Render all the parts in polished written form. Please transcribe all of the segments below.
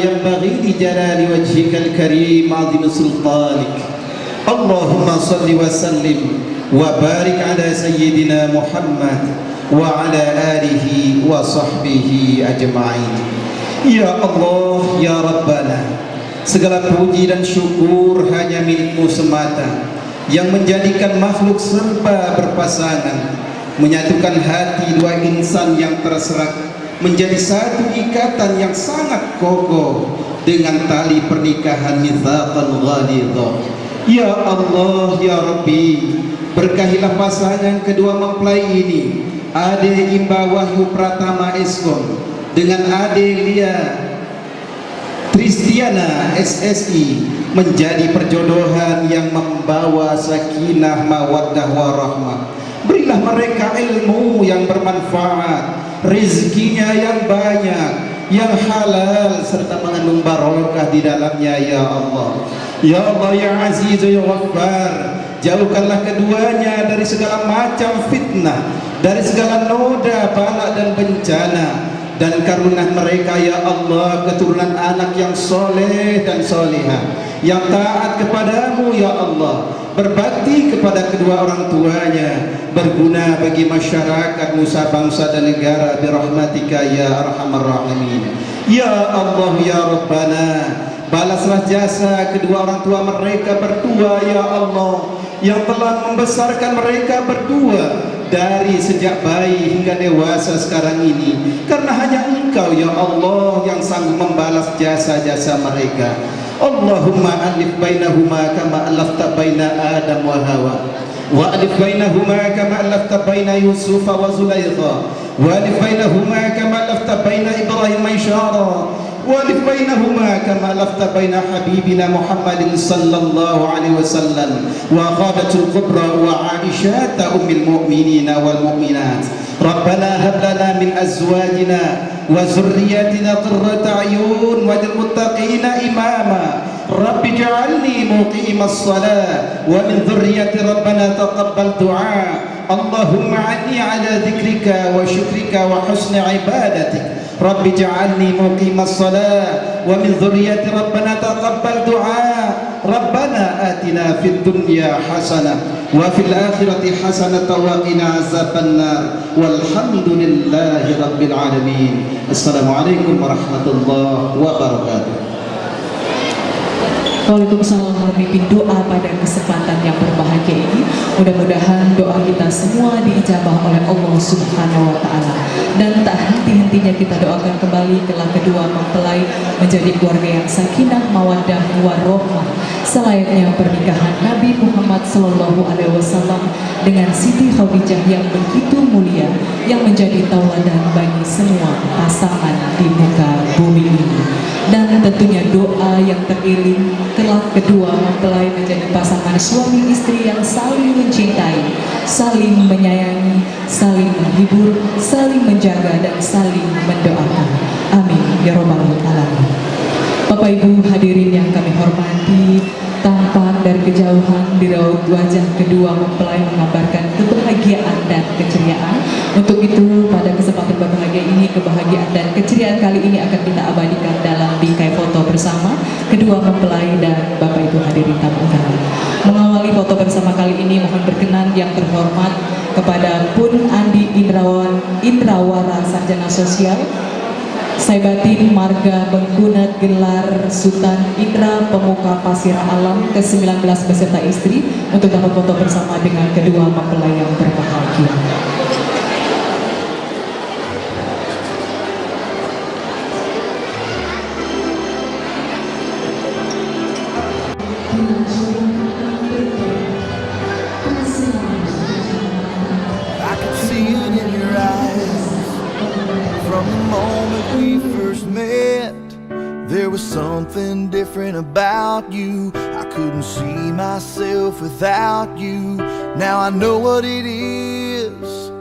ينبغي لجلال وجهك الكريم عظيم سلطانك اللهم صل وسلم وبارك على سيدنا محمد وعلى آله وصحبه أجمعين. Ya Allah, ya Rabbana, segala puji dan syukur hanya milik-Mu semata yang menjadikan makhluk serba berpasangan, menyatukan hati dua insan yang terserak menjadi satu ikatan yang sangat kokoh dengan tali pernikahan mitsaqan ghalidha. Ya Allah, ya Rabbi, berkahilah pasangan kedua mempelai ini, Ade Imba Wahyu Pratama Eskon dengan Ade Lia Tristiana SSI, menjadi perjodohan yang membawa sakinah mawaddah warahmah. Berilah mereka ilmu yang bermanfaat, rezekinya yang banyak, yang halal, serta mengandung barokah di dalamnya. Ya Allah, ya Allah, ya Aziz, ya Ghaffar, jauhkanlah keduanya dari segala macam fitnah, dari segala noda, bala dan bencana, dan karuniakan mereka ya Allah keturunan anak yang soleh dan solehah, yang taat kepadamu ya Allah, berbakti kepada kedua orang tuanya, berguna bagi masyarakat, nusa bangsa dan negara, birahmatika ya arhamar rahimin. Ya Allah, ya Rabbana, balaslah jasa kedua orang tua mereka berdua ya Allah, yang telah membesarkan mereka berdua dari sejak bayi hingga dewasa sekarang ini, karena hanya Engkau ya Allah yang sanggup membalas jasa-jasa mereka. Allahumma alif bainahuma kama alafta baina Adam wa Hawa, wa alif bainahuma kama alafta baina Yusuf wa Zulaikha, wa alif bainahuma kama alafta baina Ibrahim Isyara, wa alif bainahuma kama alafta baina habibina Muhammadin sallallahu alaihi wasallam wa Khadatul Kubra wa Aisyah ummil mu'minin wal mu'minat. Rabbana hab lana min azwajina wa zurriyyatina qurrata a'yun waj'al muttaqina imama. Rabbi ij'alni muqimas shalah wa min dhurriyyati rabbana taqabbal du'a. Allahumma a'inni ala dzikrika wa syukrika wa husni ibadatik. Rabbi ij'alni muqimas shalah wa min dhurriyyati rabbana taqabbal du'a. Rabbana atina fid dunya hasanah wa fil akhirati hasanah wa qina azabannar. Walhamdulillahi rabbil alamin. Assalamualaikum warahmatullahi wabarakatuh. Waalaikumsalam, memimpin doa pada kesempatan yang berbahagia ini. Mudah-mudahan doa kita semua diijabah oleh Allah Subhanahu wa Ta'ala, dan tak henti-hentinya kita doakan kembali telah kedua mempelai menjadi keluarga yang sakinah mawaddah warahmah, selayaknya pernikahan Nabi Muhammad Sallallahu Alaihi Wasallam dengan Siti Khadijah yang begitu mulia, yang menjadi tauladan bagi semua pasangan di muka bumi ini. Dan tentunya doa yang teriring telah kedua mempelai menjadi pasangan suami istri yang saling mencintai, saling menyayangi, saling menghibur, saling menjaga, dan saling mendoakan. Amin ya rabbal alamin. Bapak Ibu hadirin yang kami hormati, tampak dari kejauhan di raut wajah kedua mempelai mengabarkan kebahagiaan dan keceriaan. Untuk itu pada kesempatan berbahagia ini, kebahagiaan dan keceriaan kali ini akan kita abadikan dalam bingkai foto bersama kedua mempelai dan Bapak Ibu hadirin tamu undangan. Mengawali foto bersama kali ini, mohon berkenan yang terhormat kepada Pun Andi Indrawara Sarjana Sosial, Saibatin Marga Bengkunat gelar Sultan Indra Pemuka Pasir Alam ke-19 beserta istri, untuk dapat foto bersama dengan kedua mempelai yang berbahagia. I could see it in your eyes from the moment we first met. There was something different about you. I couldn't see myself without you. Now I know what it is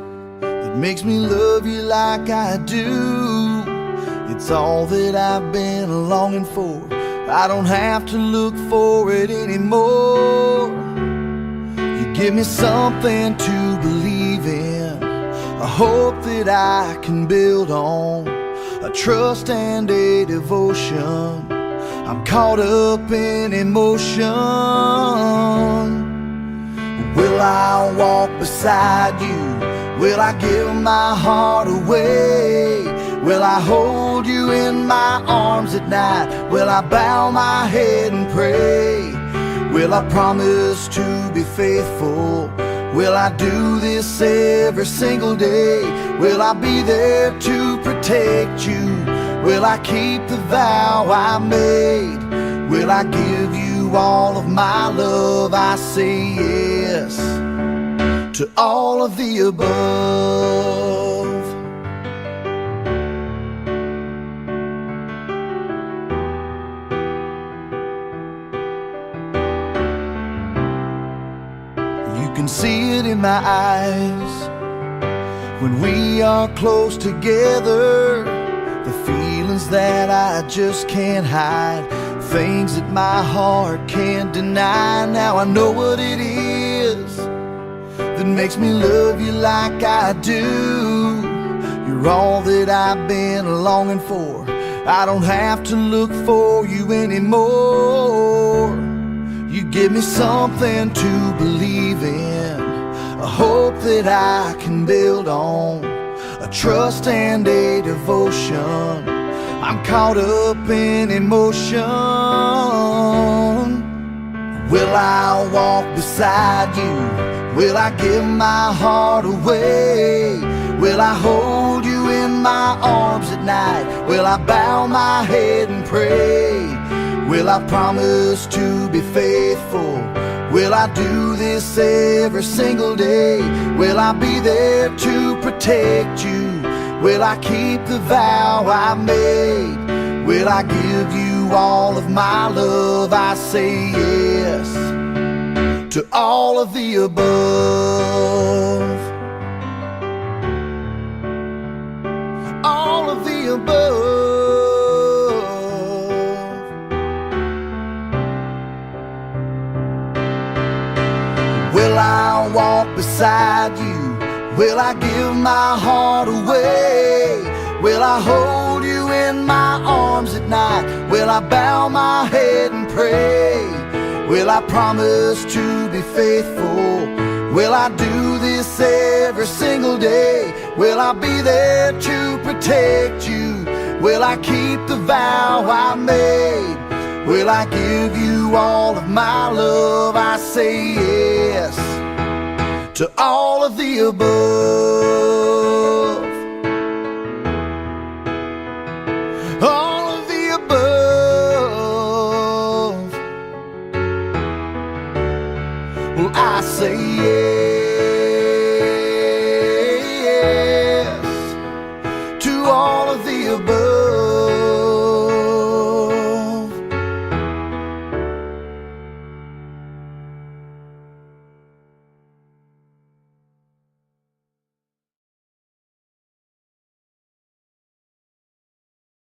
that makes me love you like I do. It's all that I've been longing for. I don't have to look for it anymore. You give me something to believe in, a hope that I can build on, a trust and a devotion. I'm caught up in emotion. Will I walk beside you? Will I give my heart away? Will I hold you in my arms at night? Will I bow my head and pray? Will I promise to be faithful? Will I do this every single day? Will I be there to protect you? Will I keep the vow I made? Will I give you all of my love? I say yes to all of the above. You can see it in my eyes when we are close together. The feelings that I just can't hide, things that my heart can't deny. Now I know what it is that makes me love you like I do. You're all that I've been longing for. I don't have to look for you anymore. You give me something to believe in, a hope that I can build on, a trust and a devotion. I'm caught up in emotion. Will I walk beside you? Will I give my heart away? Will I hold you in my arms at night? Will I bow my head and pray? Will I promise to be faithful? Will I do this every single day? Will I be there to protect you? Will I keep the vow I made? Will I give you all of my love? I say yes to all of the above. All of the above. Will I walk beside you? Will I give my heart away? Will I hold you in my arms at night? Will I bow my head and pray? Will I promise to be faithful? Will I do this every single day? Will I be there to protect you? Will I keep the vow I made? Will I give you all of my love? I say yes to all of the above. All of the above. Well, I say yes.